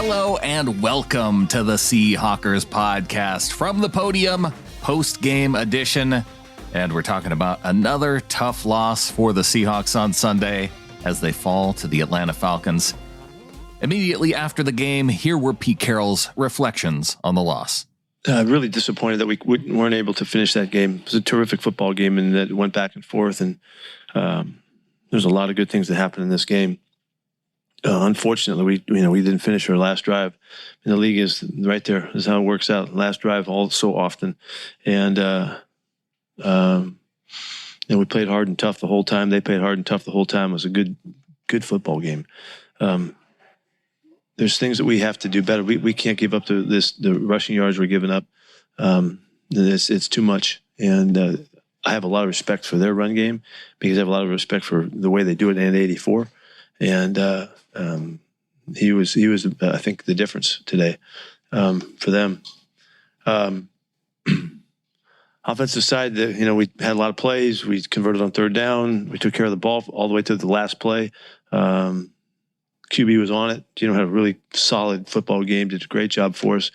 Hello and welcome to the Seahawkers podcast from the Podium post-game edition. And we're talking about another tough loss for the Seahawks on Sunday as they fall to the Atlanta Falcons. Immediately after the game, here were Pete Carroll's reflections on the loss. Really disappointed that we weren't able to finish that game. It was a terrific football game, and that it went back and forth. And there's a lot of good things that happened in this game. Unfortunately, we didn't finish our last drive. And the league is right there. This is how it works out. Last drive all so often, and we played hard and tough the whole time. They played hard and tough the whole time. It was a good football game. There's things that we have to do better. We can't give up to this. The rushing yards we're giving up. It's too much, and I have a lot of respect for their run game because I have a lot of respect for the way they do it in 84. And he was I think the difference today for them. Offensive side, we had a lot of plays. We converted on third down. We took care of the ball all the way to the last play. QB was on it. Geno had a really solid football game. Did a great job for us.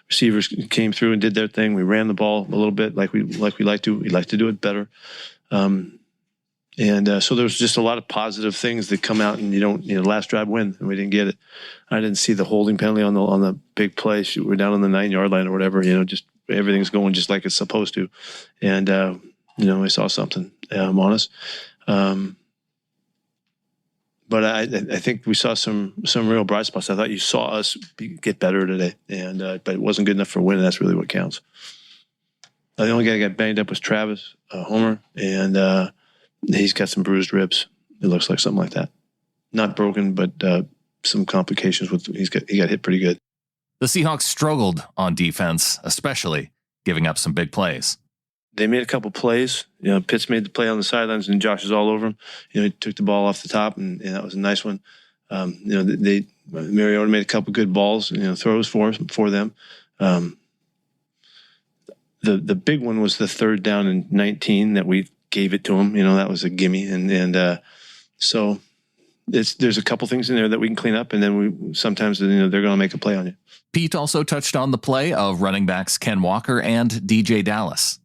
Receivers came through and did their thing. We ran the ball a little bit like we like to. We like to do it better. So there was just a lot of positive things that come out, and last drive win, and we didn't get it. I didn't see the holding penalty on the big play. We're down on the 9-yard line or whatever. Just everything's going just like it's supposed to, and I saw something on us. But I think we saw some real bright spots. I thought you saw us get better today, and but it wasn't good enough for a win, and that's really what counts. The only guy that got banged up was Travis Homer, and he's got some bruised ribs. It looks like something like that. Not broken, but some complications with. He got hit pretty good. The Seahawks struggled on defense, especially giving up some big plays. They made a couple plays. Pitts made the play on the sidelines, and Josh is all over him. He took the ball off the top, and that was a nice one. Mariota made a couple good balls, throws for them. The big one was the third down and 19 that we gave it to him. That was a gimme, and so there's a couple things in there that we can clean up, and then sometimes they're going to make a play on you. Pete also touched on the play of running backs Ken Walker and DJ Dallas.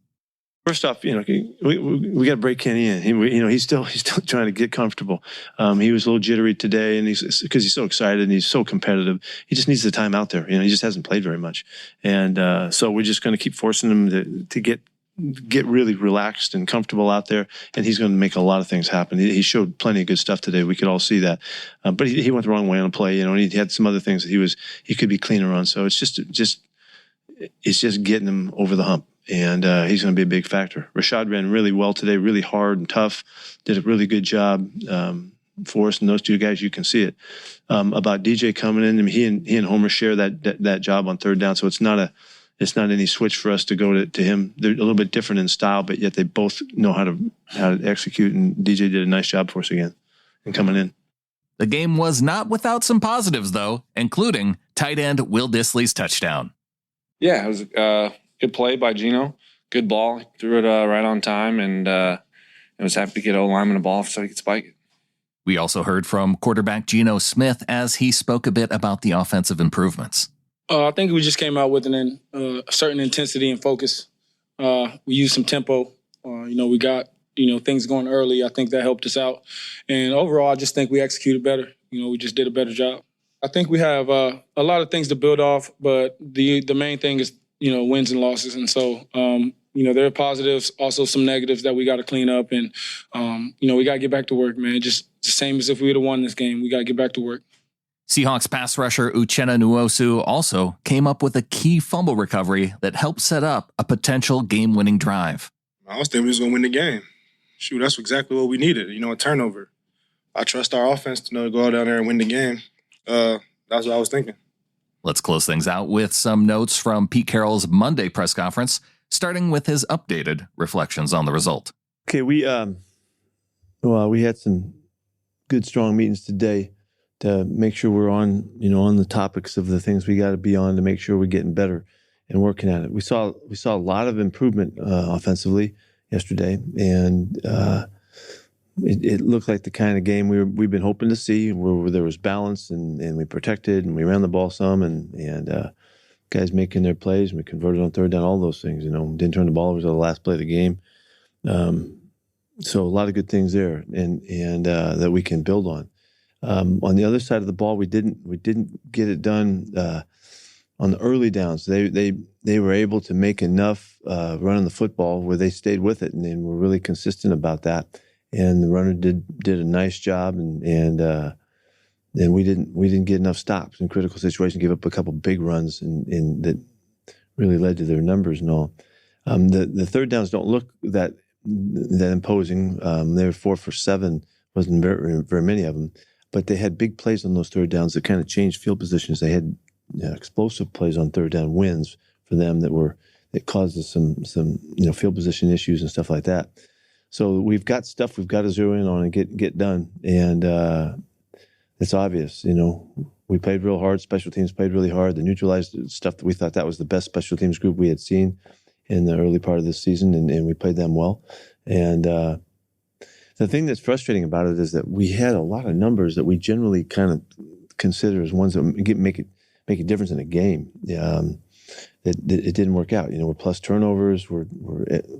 First off, we got to break Kenny in. He's still trying to get comfortable. He was a little jittery today, and because he's so excited and he's so competitive. He just needs the time out there. He just hasn't played very much, and so we're just going to keep forcing him to get really relaxed and comfortable out there, and he's going to make a lot of things happen. He showed plenty of good stuff today. We could all see that, but he went the wrong way on a play. And he had some other things that he could be cleaner on. So it's just getting him over the hump. And he's going to be a big factor. Rashad ran really well today, really hard and tough. Did a really good job for us. And those two guys, you can see it. About DJ coming in, he and Homer share that job on third down. So it's not any switch for us to go to him. They're a little bit different in style, but yet they both know how to execute. And DJ did a nice job for us again and coming in. The game was not without some positives, though, including tight end Will Dissly's touchdown. Yeah, it was good play by Geno. Good ball. He threw it right on time, and I was happy to get O-lineman the ball so he could spike it. We also heard from quarterback Geno Smith as he spoke a bit about the offensive improvements. I think we just came out with a certain intensity and focus. We used some tempo. We got things going early. I think that helped us out. And overall, I just think we executed better. We just did a better job. I think we have a lot of things to build off, but the main thing is wins and losses. And so, there are positives, also some negatives that we got to clean up. And, we got to get back to work, man. Just the same as if we would have won this game. We got to get back to work. Seahawks pass rusher Uchenna Nwosu also came up with a key fumble recovery that helped set up a potential game-winning drive. I was thinking we was going to win the game. Shoot, that's exactly what we needed, a turnover. I trust our offense to go down there and win the game. That's what I was thinking. Let's close things out with some notes from Pete Carroll's Monday press conference, starting with his updated reflections on the result. Okay, we had some good, strong meetings today to make sure we're on the topics of the things we got to be on to make sure we're getting better and working at it. We saw a lot of improvement offensively yesterday, and it looked like the kind of game we've been hoping to see, where there was balance and we protected and we ran the ball some and guys making their plays and we converted on third down, all those things. Didn't turn the ball over to the last play of the game. So a lot of good things there and that we can build on. On the other side of the ball, we didn't get it done on the early downs. They were able to make enough running the football where they stayed with it and were really consistent about that. And the runner did a nice job, and then we didn't get enough stops in critical situations. Gave up a couple big runs, and that really led to their numbers and all. The third downs don't look that imposing. They were 4 for 7, wasn't very many of them, but they had big plays on those third downs that kind of changed field positions. They had explosive plays on third down wins for them that caused us some field position issues and stuff like that. So we've got stuff we've got to zero in on and get done, and it's obvious. We played real hard. Special teams played really hard. They neutralized stuff that we thought that was the best special teams group we had seen in the early part of this season, and we played them well. And the thing that's frustrating about it is that we had a lot of numbers that we generally kind of consider as ones that make a difference in a game. It didn't work out. We're plus turnovers. We're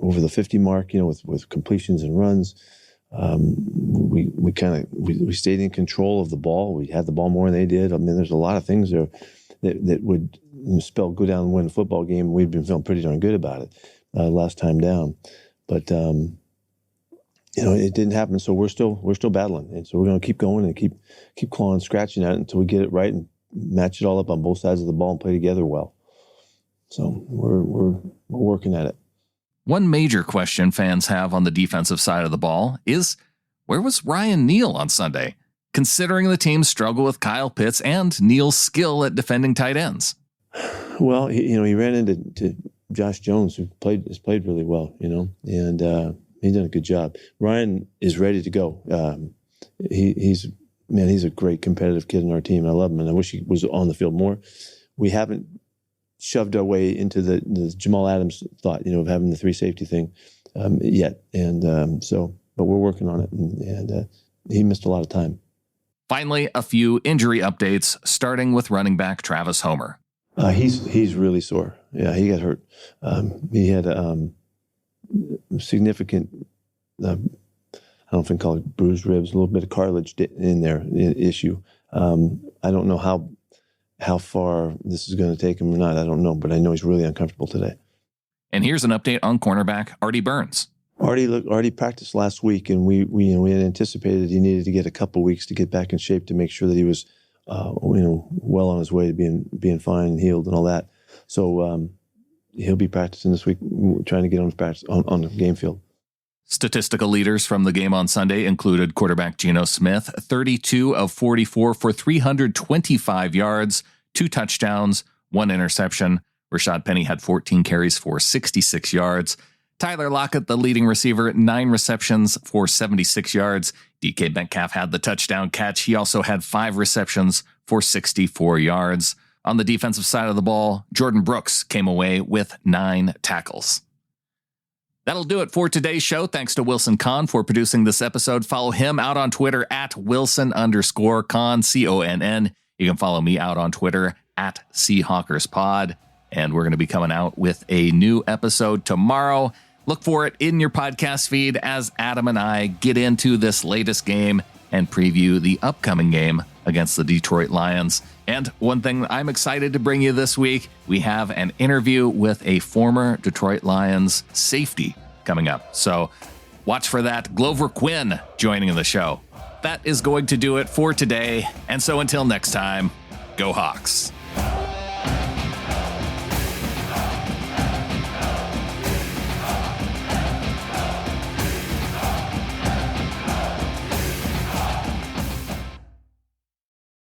over the 50 mark. With completions and runs. We stayed in control of the ball. We had the ball more than they did. I mean, there's a lot of things there that would spell go down and win a football game. We've been feeling pretty darn good about it last time down, but it didn't happen. So we're still battling, and so we're going to keep going and keep clawing, scratching at it until we get it right and match it all up on both sides of the ball and play together well. So we're working at it. One major question fans have on the defensive side of the ball is, where was Ryan Neal on Sunday, considering the team's struggle with Kyle Pitts and Neal's skill at defending tight ends? Well, he ran into Josh Jones, who has played really well, and he's done a good job. Ryan is ready to go. He's a great competitive kid in our team. I love him, and I wish he was on the field more. We haven't shoved our way into the Jamal Adams thought, of having the 3 safety thing yet. And but we're working on it, and he missed a lot of time. Finally, a few injury updates, starting with running back Travis Homer. He's really sore. Yeah, he got hurt. He had significant, I don't know if I can call it bruised ribs, a little bit of cartilage in there issue. I don't know how far this is going to take him or not. I don't know, but I know he's really uncomfortable today. And here's an update on cornerback Artie Burns. Artie practiced last week, and we had anticipated he needed to get a couple weeks to get back in shape to make sure that he was well on his way to being fine and healed and all that. So he'll be practicing this week, trying to get on his practice on the game field. Statistical leaders from the game on Sunday included quarterback Geno Smith, 32 of 44 for 325 yards, 2 touchdowns, 1 interception. Rashad Penny had 14 carries for 66 yards. Tyler Lockett, the leading receiver, 9 receptions for 76 yards. DK Metcalf had the touchdown catch. He also had 5 receptions for 64 yards. On the defensive side of the ball, Jordan Brooks came away with 9 tackles. That'll do it for today's show. Thanks to Wilson Kahn for producing this episode. Follow him out on Twitter at Wilson_Kahn, CONN. You can follow me out on Twitter at SeahawkersPod. And we're going to be coming out with a new episode tomorrow. Look for it in your podcast feed as Adam and I get into this latest game and preview the upcoming game against the Detroit Lions. And one thing I'm excited to bring you this week, we have an interview with a former Detroit Lions safety coming up. So watch for that. Glover Quinn joining the show. That is going to do it for today. And so until next time, go Hawks.